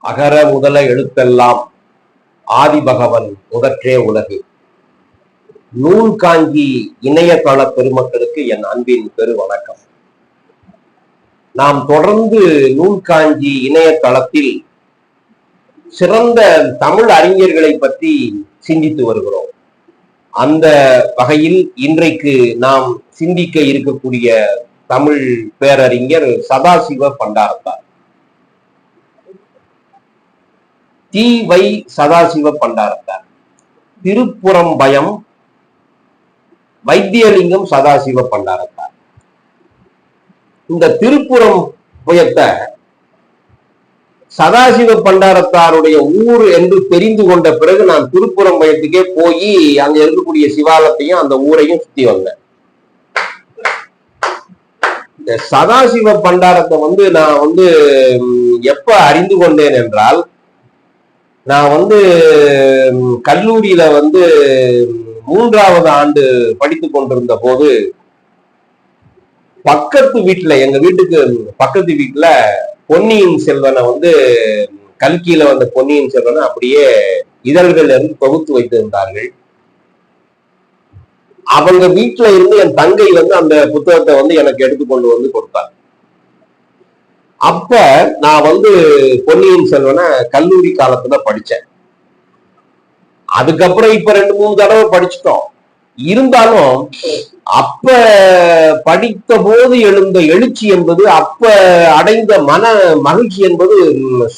அகர முதல எழுத்தெல்லாம் ஆதிபகவன் முதற்றே உலகு. நூல் காஞ்சி இணையதள பெருமக்களுக்கு என் அன்பின் பெரு வணக்கம். நாம் தொடர்ந்து நூல் காஞ்சி இணையதளத்தில் சிறந்த தமிழ் அறிஞர்களை பற்றி சிந்தித்து வருகிறோம். அந்த வகையில் இன்றைக்கு நாம் சிந்திக்க இருக்கக்கூடிய தமிழ் பேரறிஞர் சதாசிவ பண்டாரத்தார். தி.வை. சதாசிவ பண்டாரத்தார். திருப்புறம்பயம் வைத்தியலிங்கம் சதாசிவ பண்டாரத்தார். இந்த திருப்புறம்பயத்தை சதாசிவ பண்டாரத்தாருடைய ஊர் என்று தெரிந்து கொண்ட பிறகு நான் திருப்புறம்பயத்துக்கே போய் அங்க இருக்கக்கூடிய சிவாலயத்தையும் அந்த ஊரையும் சுத்தி வந்தேன். இந்த சதாசிவ பண்டாரத்தை நான் எப்ப அறிந்து கொண்டேன் என்றால், நான் கல்லூரியில 3வது ஆண்டு படித்துக் கொண்டிருந்த போது பக்கத்து வீட்டுல, எங்க வீட்டுக்கு பக்கத்து வீட்டுல பொன்னியின் செல்வனை கல்கியில வந்த பொன்னியின் செல்வனை அப்படியே இதழ்கள் இருந்து தொகுத்து வைத்திருந்தார்கள். அவங்க வீட்டுல இருந்து என் தங்கை அந்த புத்தகத்தை எனக்கு எடுத்துக்கொண்டு கொடுத்தார். அப்ப நான் பொன்னியின் செல்வனை கல்லூரி காலத்துல படிச்சேன். அதுக்கப்புறம் இப்ப 2-3 தடவை படிச்சுட்டோம். இருந்தாலும் அப்ப படித்த போது எழுந்த எழுச்சி என்பது, அப்ப அடைந்த மன மகிழ்ச்சி என்பது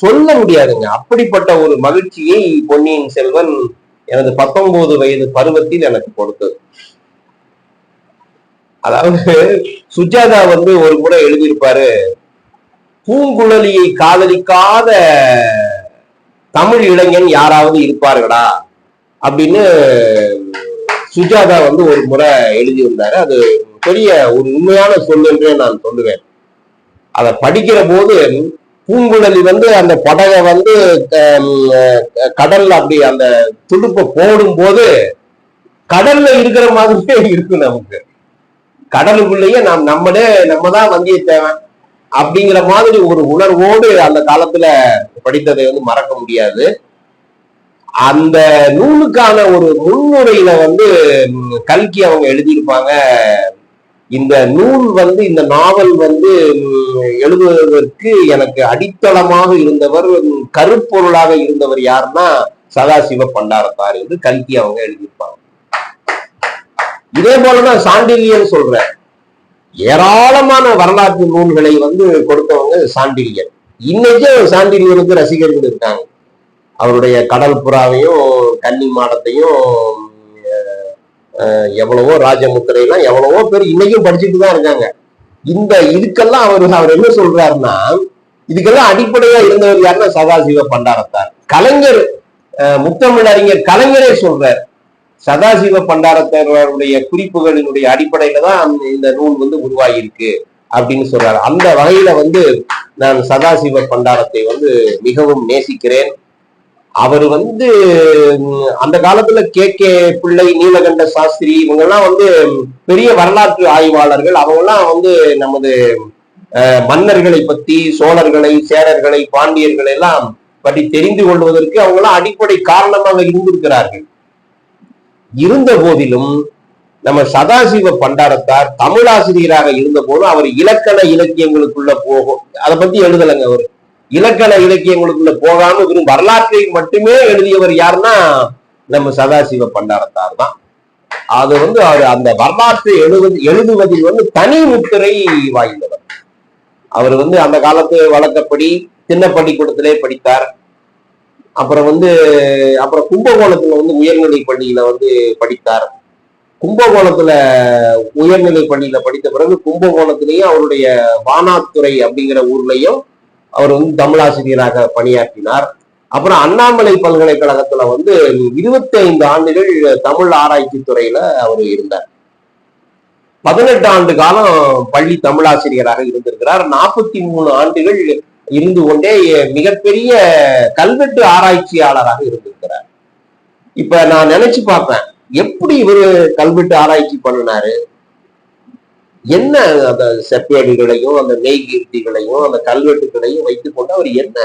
சொல்ல முடியாதுங்க. அப்படிப்பட்ட ஒரு மகிழ்ச்சியை பொன்னியின் செல்வன் எனது 19 வயது பருவத்தில் எனக்கு கொடுத்தது. அதாவது சுஜாதா ஒரு முறை எழுதியிருப்பாரு, பூங்குழலியை காதலிக்காத தமிழ் இளைஞன் யாராவது இருப்பார்களா அப்படின்னு சுஜாதா ஒரு முறை எழுதியிருந்தாரு. அது பெரிய ஒரு உண்மையான சொல் என்றே நான் சொல்லுவேன். அதை படிக்கிற போது பூங்குழலி அந்த படகை கடல்ல அப்படி அந்த துடுப்பை போடும் போது கடல்ல இருக்கிற மாதிரியே இருக்கு. நமக்கு கடலுக்குள்ளேயே நம்ம தான் வந்தியத்தேவன் அப்படிங்கிற மாதிரி ஒரு உணர்வோடு அந்த காலத்துல படித்ததை மறக்க முடியாது. அந்த நூலுக்கான ஒரு முன்னுரையில கல்கி அவங்க எழுதியிருப்பாங்க, இந்த நூல் இந்த நாவல் எழுதுவதற்கு எனக்கு அடித்தளமாக இருந்தவர், கருப்பொருளாக இருந்தவர் யாருன்னா சதாசிவ பண்டாரத்தார் என்று கல்கி அவங்க எழுதியிருப்பாங்க. இதே போலதான் சாண்டில்யன் சொல்றேன். ஏராளமான வரலாற்று நூல்களை கொடுத்தவங்க சாண்டில்யன். இன்னைக்கே சாண்டில்யனுக்கு ரசிகர்கள் இருக்காங்க. அவருடைய கடல் புறாவையும் கன்னி மாடத்தையும் எவ்வளவோ ராஜமுத்திரையெல்லாம் எவ்வளவோ பேர் இன்னைக்கும் படிச்சுட்டு தான் இருக்காங்க. இதுக்கெல்லாம் அவர் என்ன சொல்றாருன்னா, இதுக்கெல்லாம் அடிப்படையா இருந்தவர் யாருன்னா சதாசிவ பண்டாரத்தார். கலைஞர், முத்தமிழ் அறிஞர் கலைஞரே சொல்றார், சதாசிவ பண்டாரத்தாருடைய குறிப்புகளினுடைய அடிப்படையில தான் இந்த நூல் உருவாகி இருக்கு அப்படின்னு சொல்றாரு. அந்த வகையில நான் சதாசிவ பண்டாரத்தை மிகவும் நேசிக்கிறேன். அவர் அந்த காலத்துல கே பிள்ளை, நீலகண்ட சாஸ்திரி இவங்கெல்லாம் பெரிய வரலாற்று ஆய்வாளர்கள். அவங்கெல்லாம் நமது மன்னர்களை பத்தி, சோழர்களை, சேரர்களை, பாண்டியர்களை எல்லாம் பற்றி தெரிந்து கொள்வதற்கு அவங்கெல்லாம் அடிப்படை காரணமாக இருந்திருக்கிறார்கள். இருந்த போதிலும் நம்ம சதாசிவ பண்டாரத்தார் தமிழாசிரியராக இருந்த போதும் அவர் இலக்கண இலக்கியங்களுக்குள்ள போகும், அதை பத்தி எழுதலைங்க. அவர் இலக்கண இலக்கியங்களுக்குள்ள போகாம வெறும் வரலாற்றை மட்டுமே எழுதியவர் யாருன்னா நம்ம சதாசிவ பண்டாரத்தார் தான். அது அவர் அந்த வரலாற்றை எழுதுவதில் தனி முத்திரை வாய்ந்தவர். அவர் அந்த காலத்து வழக்கப்படி திண்ணப்பள்ளிக்கூடத்திலே படித்தார். அப்புறம் அப்புறம் கும்பகோணத்துல உயர்நிலை பள்ளியில படித்தார். கும்பகோணத்துல உயர்நிலை பள்ளியில படித்த பிறகு கும்பகோணத்திலேயும் அவருடைய வானாத்துறை அப்படிங்கிற ஊர்லயும் அவர் தமிழாசிரியராக பணியாற்றினார். அப்புறம் அண்ணாமலை பல்கலைக்கழகத்துல 25 ஆண்டுகள் தமிழ் ஆராய்ச்சி துறையில அவர் இருந்தார். 18 ஆண்டு காலம் பள்ளி தமிழாசிரியராக இருந்திருக்கிறார். 43 ஆண்டுகள் இருந்து கொண்டே மிகப்பெரிய கல்வெட்டு ஆராய்ச்சியாளராக இருந்திருக்கிறார். இப்ப நான் நினைச்சு பார்ப்பேன், எப்படி இவரு கல்வெட்டு ஆராய்ச்சி பண்ணினாரு? என்ன அந்த செப்பேடுகளையும் அந்த மெய்கீர்த்திகளையும் அந்த கல்வெட்டுகளையும் வைத்துக் கொண்டு அவர் என்ன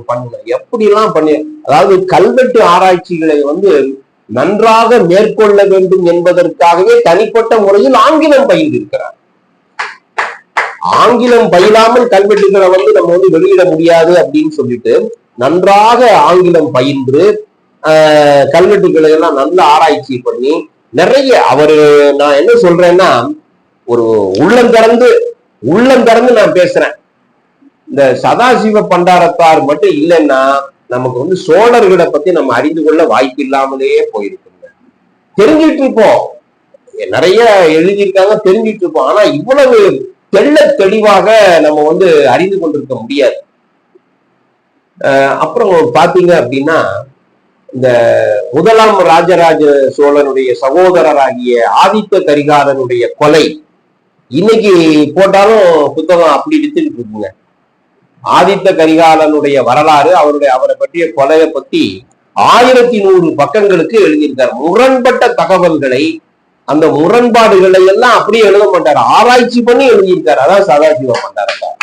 பண்ண எப்படிலாம் பண்ணி, அதாவது கல்வெட்டு ஆராய்ச்சிகளை வந்து நன்றாக மேற்கொள்ள வேண்டும் என்பதற்காகவே தனிப்பட்ட முறையில் ஆங்கிலம் பயின்றிருக்கிறார். ஆங்கிலம் பயிலாமல் கல்வெட்டுகளை வந்து நம்ம வந்து வெளியிட முடியாது அப்படின்னு சொல்லிட்டு நன்றாக ஆங்கிலம் பயின்று கல்வெட்டுகளை எல்லாம் நல்ல ஆராய்ச்சி பண்ணி நிறைய அவரு, நான் என்ன சொல்றேன்னா, ஒரு உள்ளம் திறந்து நான் பேசுறேன். இந்த சதாசிவ பண்டாரத்தார் மட்டும் இல்லைன்னா நமக்கு வந்து சோழர்களை பத்தி நம்ம அறிந்து கொள்ள வாய்ப்பு இல்லாமலே போயிருக்குங்க. தெரிஞ்சிட்டு இருப்போம், நிறைய எழுதியிருக்காங்க, தெரிஞ்சிட்டு இருப்போம். ஆனா இவ்வளவு தெள்ள தெளிவாக நம்ம வந்து அறிந்து கொண்டிருக்க முடியாது. அப்புறம் பாத்தீங்க அப்படின்னா, இந்த முதலாம் ராஜராஜ சோழனுடைய சகோதரராகிய ஆதித்த கரிகாலனுடைய கொலை இன்னைக்கு போட்டாலும் புத்தகம் அப்படி வித்துக்கிட்டு இருக்குங்க. ஆதித்த கரிகாலனுடைய வரலாறு, அவரை பற்றிய கொலையை பத்தி 1100 பக்கங்களுக்கு எழுதியிருக்கார். முரண்பட்ட தகவல்களை, அந்த முரண்பாடுகளை எல்லாம் அப்படியே எழுத மாட்டார், ஆராய்ச்சி பண்ணி எழுதியிருக்காரு. அதான் சதாசிவ பண்டாரத்தார்.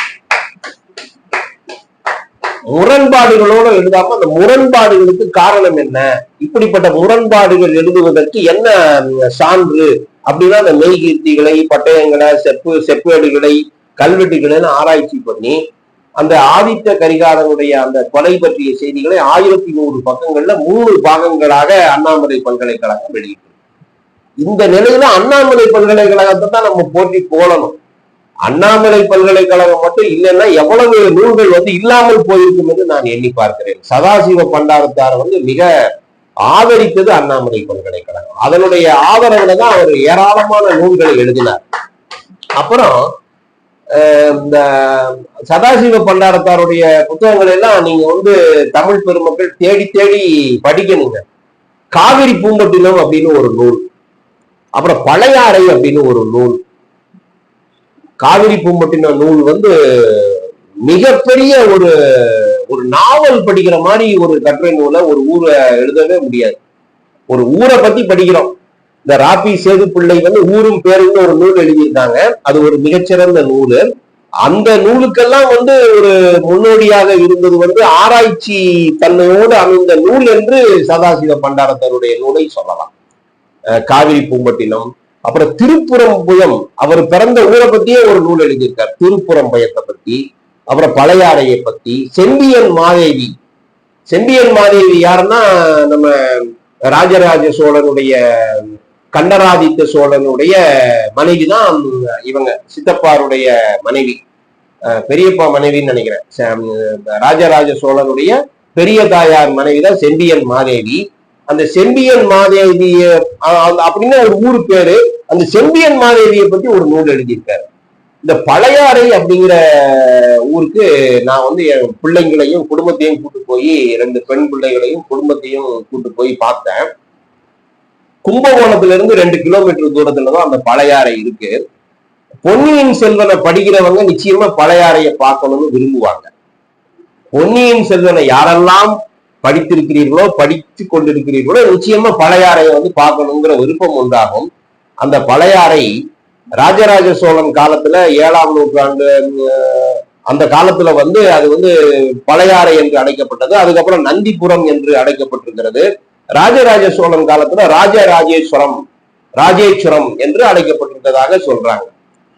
முரண்பாடுகளோடு எழுதாம அந்த முரண்பாடுகளுக்கு காரணம் என்ன, இப்படிப்பட்ட முரண்பாடுகள் எழுதுவதற்கு என்ன சான்று அப்படின்னா அந்த மெய்கீர்த்திகளை, பட்டயங்களை, செப்பேடுகளை, கல்வெட்டுகளை ஆராய்ச்சி பண்ணி அந்த ஆதித்த கரிகாலனுடைய அந்த கொலை பற்றிய செய்திகளை 1100 பக்கங்கள்ல 3 பாகங்களாக அண்ணாமலை பல்கலைக்கழகம் வெளியிட்டு. இந்த நிலையில அண்ணாமலை பல்கலைக்கழகத்தை தான் நம்ம போட்டி போடணும். அண்ணாமலை பல்கலைக்கழகம் மட்டும் இல்லைன்னா எவ்வளவு நூல்கள் வந்து இல்லாமல் போயிருக்கும் என்று நான் எண்ணி பார்க்கிறேன். சதாசிவ பண்டாரத்தார் வந்து மிக ஆதரித்தது அண்ணாமலை பல்கலைக்கழகம். அதனுடைய ஆதரவுல தான் அவர் ஏராளமான நூல்களை எழுதினார். அப்புறம் இந்த சதாசிவ பண்டாரத்தாருடைய புத்தகங்கள் எல்லாம் நீங்க வந்து தமிழ் பெருமக்கள் தேடி தேடி படிக்கணுங்க. காவிரி பூம்பட்டினம் அப்படின்னு ஒரு நூல், அப்புறம் பழையாறை அப்படின்னு ஒரு நூல். காவிரி பூம்பட்டினம் நூல் வந்து மிகப்பெரிய ஒரு நாவல் படிக்கிற மாதிரி ஒரு கட்டுரை நூலை ஒரு ஊரை எழுதவே முடியாது. ஒரு ஊரை பத்தி படிக்கிறோம். இந்த ராபி சேது பிள்ளை வந்து ஊரும் பேருந்து ஒரு நூல் எழுதியிருக்காங்க. அது ஒரு மிகச்சிறந்த நூல். அந்த நூலுக்கெல்லாம் வந்து ஒரு முன்னோடியாக இருந்தது வந்து ஆராய்ச்சி தன்மையோடு அமைந்த நூல் என்று சதாசிவ பண்டாரத்தாருடைய நூலை சொல்லலாம். காவிரி பூம்பட்டினம், அப்புறம் திருப்புறம்புயம், அவர் பிறந்த ஊரை பத்தியே ஒரு நூல் எழுதியிருக்கார், திருப்புறம்பயத்தை பத்தி. அப்புறம் பழையாறையை பத்தி. செம்பியன் மாதேவி யாருன்னா நம்ம ராஜராஜ சோழனுடைய, கண்டராதித்த சோழனுடைய மனைவி தான் இவங்க, சித்தப்பாருடைய மனைவி, பெரியப்பா மனைவின்னு நினைக்கிறேன். ராஜராஜ சோழனுடைய பெரிய தாயார் மனைவி தான் செம்பியன் மாதேவி. அந்த செம்பியன் மாதேவிய அப்படின்னு ஒரு ஊரு பேரு. அந்த செம்பியன் மாதேவியை பத்தி ஒரு நூல் எழுதியிருக்காரு. இந்த பழையாறை அப்படிங்கிற ஊருக்கு நான் வந்து என் பிள்ளைங்களையும் குடும்பத்தையும் கூட்டு போய், 2 பெண் பிள்ளைகளையும் குடும்பத்தையும் கூட்டு போய் பார்த்தேன். கும்பகோணத்துல இருந்து 2 கிலோமீட்டர் தூரத்துலதான் அந்த பழையாறை இருக்கு. பொன்னியின் செல்வனை படிக்கிறவங்க நிச்சயமா பழையாறையை பார்க்கணும்னு விரும்புவாங்க. பொன்னியின் செல்வனை யாரெல்லாம் படித்திருக்கிறீர்களோ, படித்து கொண்டிருக்கிறீர்களோ, நிச்சயமா பழையாறையை வந்து பார்க்கணுங்கிற விருப்பம் உண்டாகும். அந்த பழையாறை ராஜராஜ சோழன் காலத்துல 7ஆம் நூற்றாண்டு அந்த காலத்துல வந்து அது வந்து பழையாறை என்று அழைக்கப்பட்டது. அதுக்கப்புறம் நந்திபுரம் என்று அழைக்கப்பட்டிருக்கிறது. ராஜராஜ சோழன் காலத்துல ராஜேஸ்வரம் என்று அழைக்கப்பட்டிருந்ததாக சொல்றாங்க.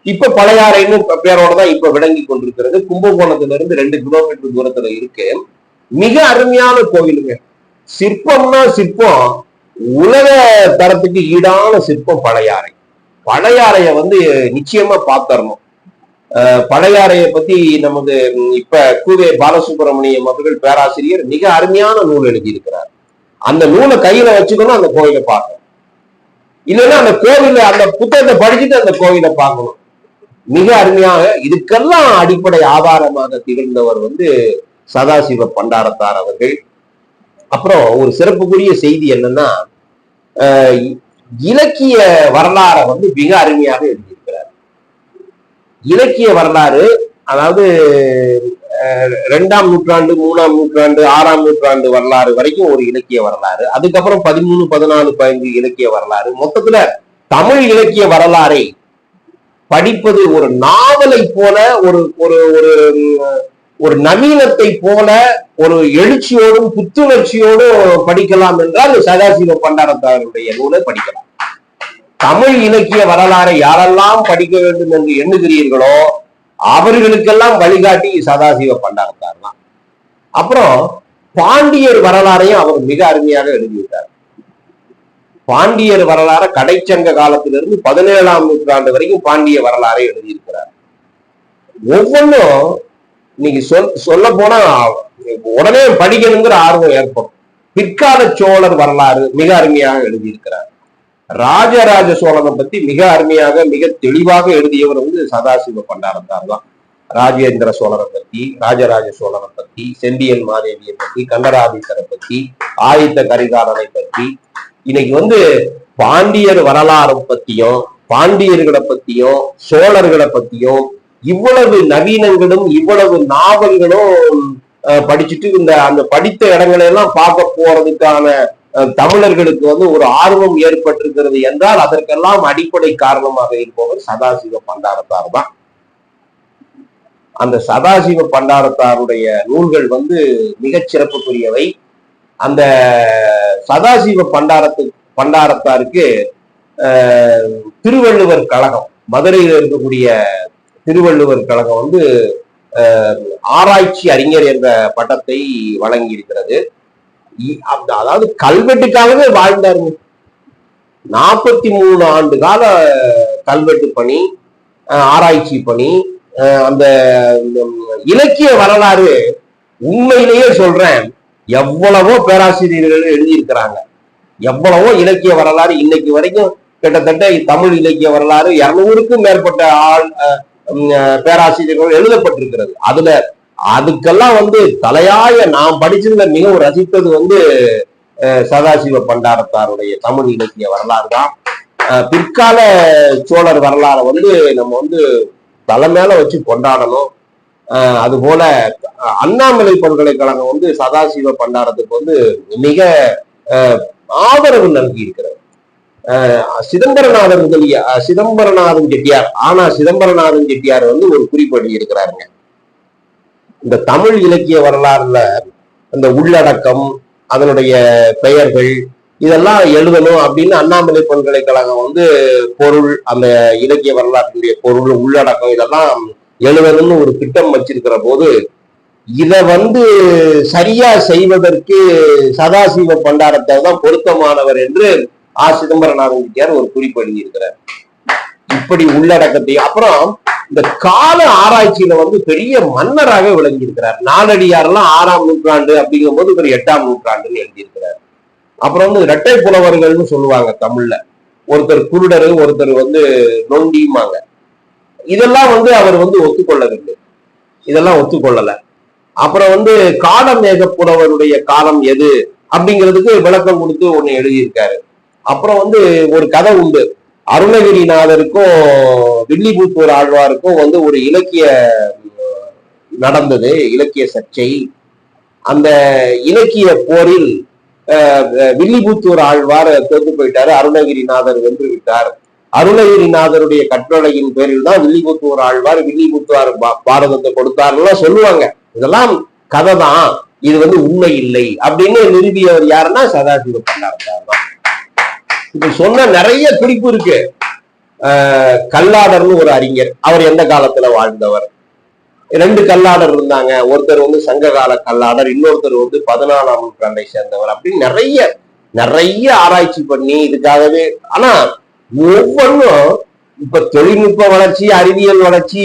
இப்ப பழையாறைன்னு பேரோட தான் இப்ப விளங்கி கொண்டிருக்கிறது. கும்பகோணத்துல இருந்து 2 கிலோமீட்டர் தூரத்துல இருக்கு. மிக அருமையான கோவிலுங்க. சிற்பம்னா சிற்பம், உலக தரத்துக்கு ஈடான சிற்பம் பழையாறை. பழையாறைய வந்து நிச்சயமா பார்த்தரணும். பழையாறையை பத்தி நமது இப்ப கூவே பாலசுப்ரமணியம் அவர்கள் பேராசிரியர் மிக அருமையான நூல் எழுதியிருக்கிறார். அந்த நூலை கையில வச்சுக்கணும், அந்த கோயிலை பார்க்கணும். இல்லைன்னா அந்த கோவில, அந்த புத்தகத்தை படிச்சுட்டு அந்த கோவிலை பார்க்கணும். மிக அருமையாக இதுக்கெல்லாம் அடிப்படை ஆதாரமாக திகழ்ந்தவர் வந்து சதாசிவ பண்டாரத்தார் அவர்கள். அப்புறம் ஒரு சிறப்புக்குரிய செய்தி என்னன்னா, இலக்கிய வரலாறை வந்து மிக அருமையாக எழுதியிருக்கிறார். இலக்கிய வரலாறு, அதாவது 2ஆம் நூற்றாண்டு, 3ஆம் நூற்றாண்டு, 6ஆம் நூற்றாண்டு வரலாறு வரைக்கும் ஒரு இலக்கிய வரலாறு. அதுக்கப்புறம் 13, 14, 15 இலக்கிய வரலாறு. மொத்தத்துல தமிழ் இலக்கிய வரலாறை படிப்பது ஒரு நாவலை போல, ஒரு ஒரு ஒரு ஒரு நவீனத்தை போல, ஒரு எழுச்சியோடும் புத்துணர்ச்சியோடும் படிக்கலாம் என்றால் சதாசிவ பண்டாரத்தாருடைய நூலை படிக்கலாம். தமிழ் இலக்கிய வரலாறை யாரெல்லாம் படிக்க வேண்டும் என்று எண்ணுகிறீர்களோ அவர்களுக்கெல்லாம் வழிகாட்டி சதாசிவ பண்டாரத்தார் தான். அப்புறம் பாண்டியர் வரலாறையும் அவர் மிக அருமையாக எழுதிவிட்டார். பாண்டியர் வரலாற கடைச்சங்க காலத்திலிருந்து 17ஆம் நூற்றாண்டு வரைக்கும் பாண்டிய வரலாறை எழுதியிருக்கிறார். ஒவ்வொன்றும் இன்னைக்கு சொல்ல போனா உடனே படிக்கணுங்கிற ஆர்வம் ஏற்படும். பிற்கால சோழர் வரலாறு மிக அருமையாக எழுதியிருக்கிறார். ராஜராஜ சோழனை பத்தி மிக அருமையாக மிக தெளிவாக எழுதியவர் சதாசிவ பண்டாரத்தார் தான். ராஜேந்திர சோழரை பத்தி, ராஜராஜ சோழனை பத்தி, செம்பியன் மாதேவியை பத்தி, கண்டராதித்தரை பத்தி, ஆதித்த கரிகாலனை பத்தி, இன்னைக்கு பாண்டியர் வரலாறு பத்தியும் பாண்டியர்களை பத்தியும் சோழர்களை பத்தியும் இவ்வளவு நவீனங்களும் இவ்வளவு நாவல்களும் படிச்சுட்டு அந்த படித்த இடங்களை எல்லாம் பார்க்க போறதுக்கான தமிழர்களுக்கு ஒரு ஆர்வம் ஏற்பட்டிருக்கிறது என்றால் அதற்கெல்லாம் அடிப்படை காரணமாக இருப்பவர் சதாசிவ பண்டாரத்தார் தான். அந்த சதாசிவ பண்டாரத்தாருடைய நூல்கள் மிகச் சிறப்புக்குரியவை. அந்த சதாசிவ பண்டாரத்தாருக்கு திருவள்ளுவர் கழகம், மதுரையில் இருக்கக்கூடிய திருவள்ளுவர் கழகம் ஆராய்ச்சி அறிஞர் என்ற பட்டத்தை வழங்கி இருக்கிறது. அதாவது கல்வெட்டுக்காகவே வாழ்ந்தாருங்க. 43 ஆண்டு கால கல்வெட்டு பணி, ஆராய்ச்சி பணி, அந்த இலக்கிய வரலாறு உண்மையிலேயே சொல்றேன், எவ்வளவோ பேராசிரியர்கள் எழுதியிருக்கிறாங்க. எவ்வளவோ இலக்கிய வரலாறு இன்னைக்கு வரைக்கும் கிட்டத்தட்ட தமிழ் இலக்கிய வரலாறு 200க்கும் மேற்பட்ட பேராசிரியர்கள் எழுதப்பட்டிருக்கிறது. அதுக்கெல்லாம் தலையாய நாம் படிச்சிருந்த மிகவும் ரசித்தது சதாசிவ பண்டாரத்தாருடைய தமிழ் இலக்கிய வரலாறு தான். பிற்கால சோழர் வரலாறை நம்ம தலை மேல வச்சு கொண்டாடணும். அதுபோல அண்ணாமலை பல்கலைக்கழகம் சதாசிவ பண்டாரத்துக்கு மிக ஆதரவு நல்கி இருக்கிறது. சிதம்பரநாதன் முதலிய சிதம்பரநாதன் செட்டியார், ஆனா சிதம்பரநாதன் செட்டியார் ஒரு குறிப்படி இருக்கிறாருங்க. இந்த தமிழ் இலக்கிய வரலாறுல அந்த உள்ளடக்கம், அதனுடைய பெயர்கள் இதெல்லாம் எழுதணும் அப்படின்னு அண்ணாமலை பல்கலைக்கழகம் பொருள், அந்த இலக்கிய வரலாற்றினுடைய பொருள், உள்ளடக்கம் இதெல்லாம் எழுதணும்னு ஒரு திட்டம் வச்சிருக்கிற போது இத சரியா செய்வதற்கு சதாசிவ பண்டாரத்தார் தான் பொருத்தமானவர் என்று சிதம்பரநாதன் செட்டியார் ஒரு குறிப்பு எழுதியிருக்கிறார். இப்படி உள்ளடக்கத்தை அப்புறம் இந்த கால ஆராய்ச்சியில பெரிய மன்னராக விளங்கி இருக்கிறார். நாலடியாரெல்லாம் 6ஆம் நூற்றாண்டு அப்படிங்கும் போது ஒரு 8ஆம் நூற்றாண்டுன்னு எழுதியிருக்கிறார். அப்புறம் இரட்டை புலவர்கள்னு சொல்லுவாங்க தமிழ்ல. ஒருத்தர் குருடரு, ஒருத்தர் நொண்டியுமாங்க. இதெல்லாம் அவர் ஒத்துக்கொள்ளவில்லை, இதெல்லாம் ஒத்துக்கொள்ளல. அப்புறம் காலமேக புலவருடைய காலம் எது அப்படிங்கிறதுக்கு விளக்கம் கொடுத்து ஒண்ணு எழுதியிருக்காரு. அப்புறம் ஒரு கதை உண்டு. அருணகிரிநாதருக்கும் வில்லிபுத்தூர் ஆழ்வாருக்கும் ஒரு இலக்கிய நடந்தது, இலக்கிய சர்ச்சை. அந்த இலக்கிய போரில் வில்லிபுத்தூர் ஆழ்வார் தோற்று போயிட்டாரு, அருணகிரிநாதர் வென்று விட்டார். அருணகிரிநாதருடைய கட்டளையின் பேரில் தான் வில்லிபுத்தூர் ஆழ்வார் வில்லிபுத்தூர் பாரதத்தை கொடுத்தாருன்னு சொல்லுவாங்க. இதெல்லாம் கதை தான், இது உண்மை இல்லை அப்படின்னு நிரூபியவர் யாருன்னா சதாசிவ பண்டாரத்தார் தான். இப்ப சொன்ன நிறைய குறிப்பு இருக்கு. கல்லாடர்னு ஒரு அறிஞர், அவர் எந்த காலத்துல வாழ்ந்தவர்? 2 கல்லாடர் இருந்தாங்க. ஒருத்தர் சங்ககால கல்லாடர், இன்னொருத்தர் 14ஆம் நூற்றாண்டை சேர்ந்தவர். அப்படின்னு நிறைய நிறைய ஆராய்ச்சி பண்ணி இதுக்காகவே. ஆனா ஒவ்வொன்றும் இப்ப தொழில்நுட்ப வளர்ச்சி, அறிவியல் வளர்ச்சி,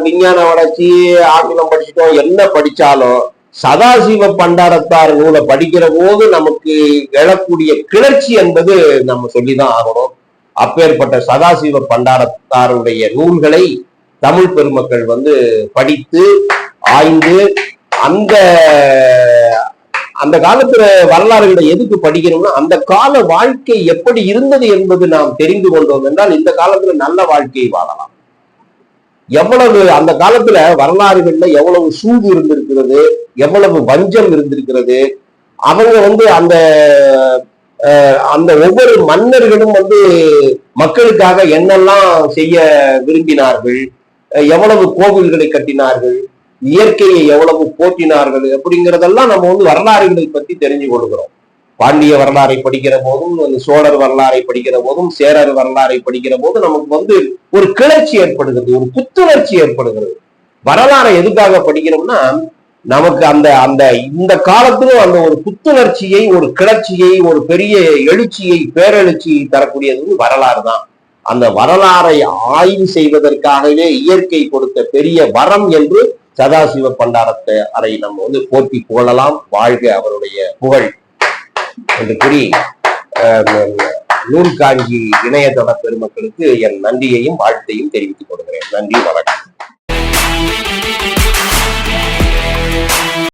விஞ்ஞான வளர்ச்சி, ஆங்கிலம் படிச்சுட்டோம், என்ன படிச்சாலும் சதாசிவ பண்டாரத்தார் நூலை படிக்கிற போது நமக்கு எழக்கூடிய கிளர்ச்சி என்பது நம்ம சொல்லிதான் ஆகணும். அப்பேற்பட்ட சதாசிவ பண்டாரத்தாருடைய நூல்களை தமிழ் பெருமக்கள் படித்து ஆய்ந்து அந்த காலத்துல வரலாறுகளை எதுக்கு படிக்கணும்னா அந்த கால வாழ்க்கை எப்படி இருந்தது என்பது நாம் தெரிந்து கொண்டோம் என்றால் இந்த காலத்துல நல்ல வாழ்க்கையை வாழலாம். எவ்வளவு அந்த காலத்துல வரலாறுகள்ல எவ்வளவு சூது இருந்திருக்கிறது, எவ்வளவு வஞ்சம் இருந்திருக்கிறது. அவங்க அந்த அந்த ஒவ்வொரு மன்னர்களும் மக்களுக்காக என்னெல்லாம் செய்ய விரும்பினார்கள், எவ்வளவு கோவில்களை கட்டினார்கள், இயற்கையை எவ்வளவு போற்றினார்கள் அப்படிங்கிறதெல்லாம் நம்ம வரலாறுகளை பத்தி தெரிஞ்சு கொள்கிறோம். பாண்டிய வரலாறை படிக்கிற போதும், சோழர் வரலாறை படிக்கிற போதும், சேரர் வரலாறை படிக்கிற போதும் நமக்கு ஒரு கிளர்ச்சி ஏற்படுகிறது, ஒரு புத்துணர்ச்சி ஏற்படுகிறது. வரலாறை எதுக்காக படிக்கிறோம்னா, நமக்கு அந்த அந்த இந்த காலத்திலும் அந்த ஒரு புத்துணர்ச்சியை, ஒரு கிளர்ச்சியை, ஒரு பெரிய எழுச்சியை, பேரெழுச்சியை தரக்கூடியது வரலாறு தான். அந்த வரலாறை ஆய்வு செய்வதற்காகவே இயற்கை கொடுத்த பெரிய வரம் என்று சதாசிவ பண்டாரத்தை அறை நம்ம போற்றி புகழலாம். வாழ்க அவருடைய புகழ் என்று கூறி நூல்காஞ்சி இணையதள பெருமக்களுக்கு என் நன்றியையும் வாழ்த்தையும் தெரிவித்துக் கொள்கிறேன். நன்றி, வணக்கம்.